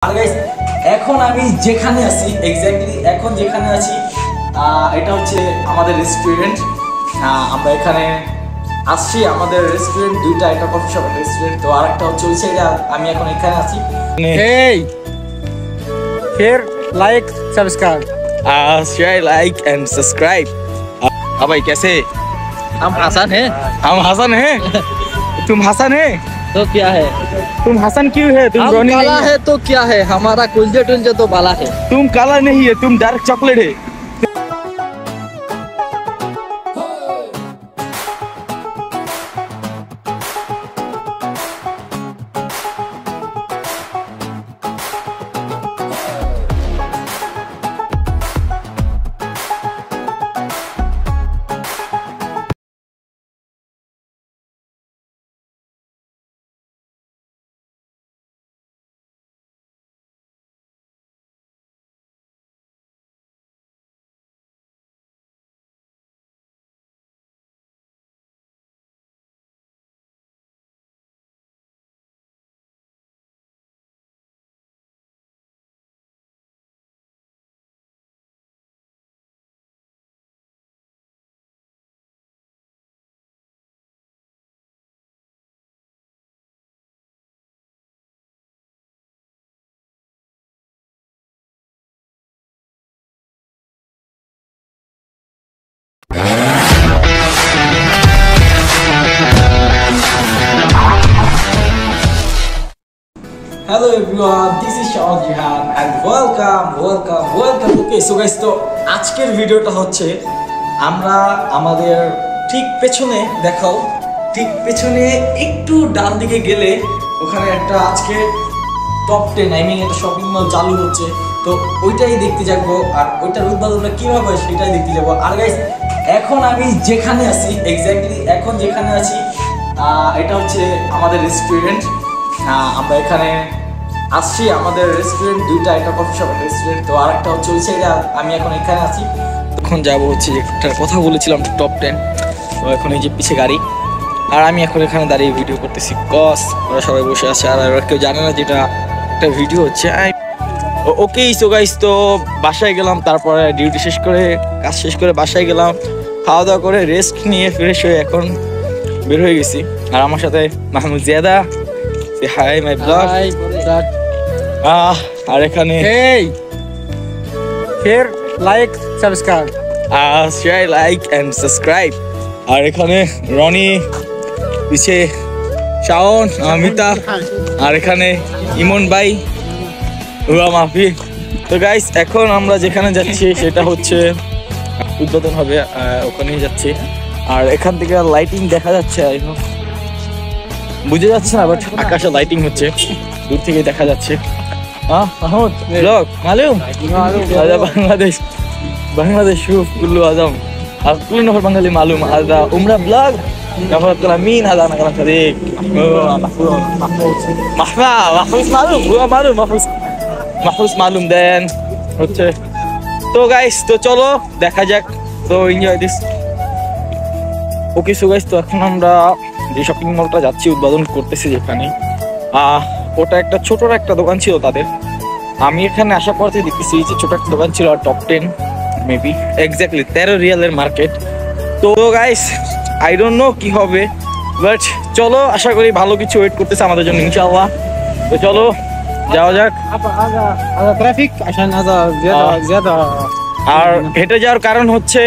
আর guys এখন আমি যেখানে আছি এক্স্যাক্টলি এখন যেখানে আছি এটা হচ্ছে আমাদের রেস্টুরেন্ট। আমরা এখানে আসছি, আমাদের রেস্টুরেন্ট দুইটা, একটা কফি শপ রেস্টুরেন্ট, তো আরেকটা হচ্ছে ওই সাইডে। আমি এখন এখানে আছি। Hey, share, like, subscribe. share, like and subscribe. हाँ भाई कैसे? हम हसन हैं। हम हसन हैं। तुम हसन है तो क्या है? तुम हसन क्यों है? तुम हम रोनी काला नहीं है तो क्या है? हमारा कुंजे टुंजे तो बाला है। तुम काला नहीं है, तुम डार्क चॉकलेट है। Hello everyone, this is Shaon Jihan and welcome. Okay so guys, তো আজকের ভিডিওটা হচ্ছে আমরা আমাদের ঠিক পেছনে দেখাও, ঠিক পেছনে একটু ডান দিকে গেলে ওখানে একটা আজকে টপ 10 একটা শপিং মল চালু হচ্ছে, তো ওইটাই দেখতে যাবো। আর ওইটার উদ্বোধনটা কীভাবে হয় সেটাই দেখতে যাবো। আর গাইস এখন আমি যেখানে আছি এক্স্যাক্টলি এখন যেখানে আছি এটা হচ্ছে আমাদের রেস্টুরেন্ট। আমরা এখানে আসছি, আমাদের রেস্টুরেন্ট দুইটা, একটা কফি শপ রেস্টুরেন্ট, তো আরেকটা হচ্ছে ওই সাইডে। আমি এখন এখানে আছি। তখন যাবো হচ্ছে একটা কথা বলেছিলাম টপ 10, তো এখন এই যে পিছে গাড়ি, আর আমি এখন এখানে দাঁড়িয়ে ভিডিও করতেছি। কস ওরা সবাই বসে আছে, আর ওরা কেউ জানে না যেটা একটা ভিডিও হচ্ছে। ওকে সো গাইস, তো বাসায় গেলাম, তারপরে ডিউটি শেষ করে কাজ শেষ করে বাসায় গেলাম, খাওয়া দাওয়া করে রেস্ট নিয়ে ফ্রেশ হয়ে এখন বের হয়ে গেছি। আর আমার সাথে মাহমুদ জিয়াদা, হাই মাই ব্লগ। আর এখানে Hey, share, like, subscribe. share, like and subscribe. আর এখানে রনি, পিছে শাওন, অমিতা, আর এখানে ইমন ভাই, হুয়া মাফি। তো গাইস এখন আমরা যেখানে যাচ্ছি সেটা হচ্ছে উদ্বোধন হবে, ওখানেই যাচ্ছি। আর এখান থেকে লাইটিং দেখা যাচ্ছে, বুঝে যাচ্ছে না, বাট আকাশে লাইটিং হচ্ছে, দূর থেকে দেখা যাচ্ছে। মাহমুদ ব্লগ মালুম বাংলাদেশ বাংলাদেশ শুভ কুল্লু আজম আর কুল্লু নফর বাঙালি মালুম আদা উমরা ব্লগ নফর মিন আদা নাকালা সাদিক মাহফুজ মালুম হুয়া মালুম মাহফুজ মালুম দেন হচ্ছে। তো গাইস তো চলো দেখা যাক, তো enjoy this. Okay so guys, তো এখন আমরা যে শপিং মলটা যাচ্ছি উদ্বোধন করতেছি, যেখানে ওটা একটা ছোট একটা দোকান ছিল তাদের। আমি এখানে আসার পর থেকে দেখতেছি যে ছোট একটা দোকান ছিল, টপ 10 মেবি এক্স্যাক্টলি 13 রিয়ালের মার্কেট। তো গাইস আই ডোন্ট নো কি হবে, বাট চলো আশা করি ভালো কিছু ওয়েট করতেছে আমাদের জন্য ইনশাআল্লাহ। তো চলো যাওয়া যাক। هذا ترافيك عشان هذا زيادة. আর হেঁটে যাওয়ার কারণ হচ্ছে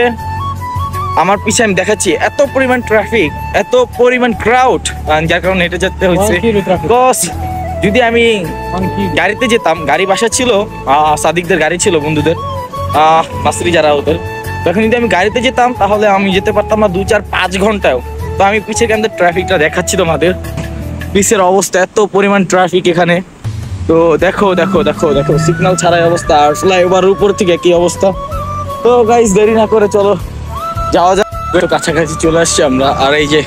আমার পিছে আমি দেখাচ্ছি এত পরিমাণ ট্রাফিক, এত পরিমাণ ক্রাউড, যার কারণে হেঁটে যেতে হচ্ছে। বিকজ যদি আমি গাড়িতে যেতাম, গাড়ি বাসা ছিল, সাদিকদের গাড়ি ছিল, বন্ধুদের মাসরি যারা ওদের, তখন যদি আমি গাড়িতে যেতাম তাহলে আমি যেতে পারতাম না 2-4-5 ঘন্টাও। তো আমি পিছে কেন ট্রাফিকটা দেখাচ্ছি তোমাদের, পিছের অবস্থা এত পরিমাণ ট্রাফিক এখানে। তো দেখো দেখো দেখো দেখো সিগন্যাল ছাড়াই অবস্থা, আর ফ্লাইওভার উপর থেকে কি অবস্থা। তো গাইস দেরি না করে চলো যাওয়া যাক। একটু কাছাকাছি চলে আসছি আমরা। আর এই যে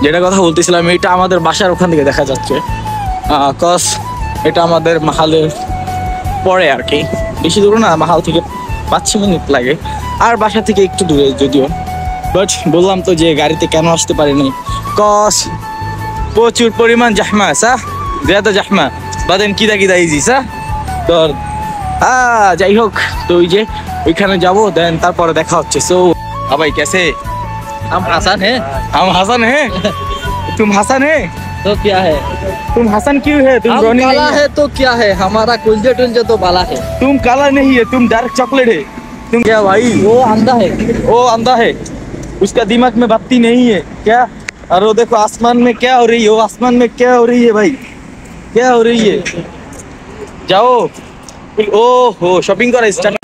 যেটা কথা বলতেছিলাম, এটা আমাদের বাসার ওখান থেকে দেখা যাচ্ছে, কস এটা আমাদের মাহালের পরে আর কি, বেশি দূর না, মাহাল থেকে 5 মিনিট লাগে, আর বাসা থেকে একটু দূরে যদিও। বাট বললাম তো যে গাড়িতে কেন আসতে পারিনি, কস প্রচুর পরিমাণ জাহমা, জিয়াদা জাহমা, বাদেন কিদা কিদা ইজি তো যাই হোক, তো ওই যে ওইখানে যাবো, দেন তারপরে দেখা হচ্ছে। সো ভাই कैसे? हम आसान है हम हसन हैं। तुम हसन है? तो क्या है? तुम हसन क्यों है? तुम हम रोनी नहीं काला है? है तो क्या है, हमारा कुंजे टुंजे तो बाला है। तुम काला नहीं है, तुम डार्क चॉकलेट है। तुम क्या भाई? वो अंधा है। वो अंधा है, उसका दिमाग में बत्ती नहीं है क्या? और वो देखो आसमान में क्या हो रही है, वो आसमान में क्या हो रही है भाई, क्या हो रही है? जाओ, ओ हो शॉपिंग करा स्टार्ट।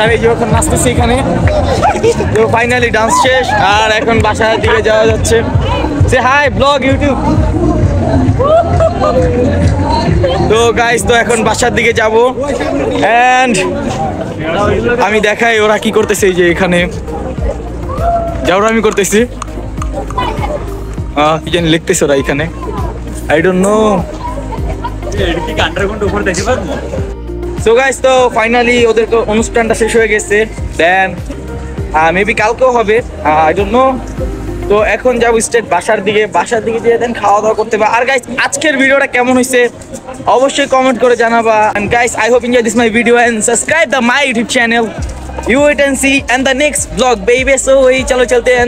আর এই যে এখন নাচতেছি এখানে, তো ফাইনালি ডান্স শেষ আর এখন বাসার দিকে যাওয়া যাচ্ছে। সে হাই ব্লগ ইউটিউব। তো গাইস, তো এখন বাসার দিকে যাব এন্ড আমি দেখাই ওরা কি করতেছে। এই যে এখানে যাওরা আমি করতেছি, কি জানি লিখতেছে ওরা এখানে, I don't know. So guys, তো ফাইনালি ওদের অনুষ্ঠানটা শেষ হয়ে গেছে, দেন মেবি কালকেও হবে, আই ডোন্ট নো। তো এখন যাবো স্ট্রেট বাসার দিকে যেয়ে দেন খাওয়া দাওয়া করতে হবে। আর গাইস, আজকের ভিডিওটা কেমন হয়েছে অবশ্যই কমেন্ট করে জানাবা। And guys, I hope enjoy this my video and subscribe the my YouTube channel. You wait and see and the next vlog baby. So वही चलो चलते हैं।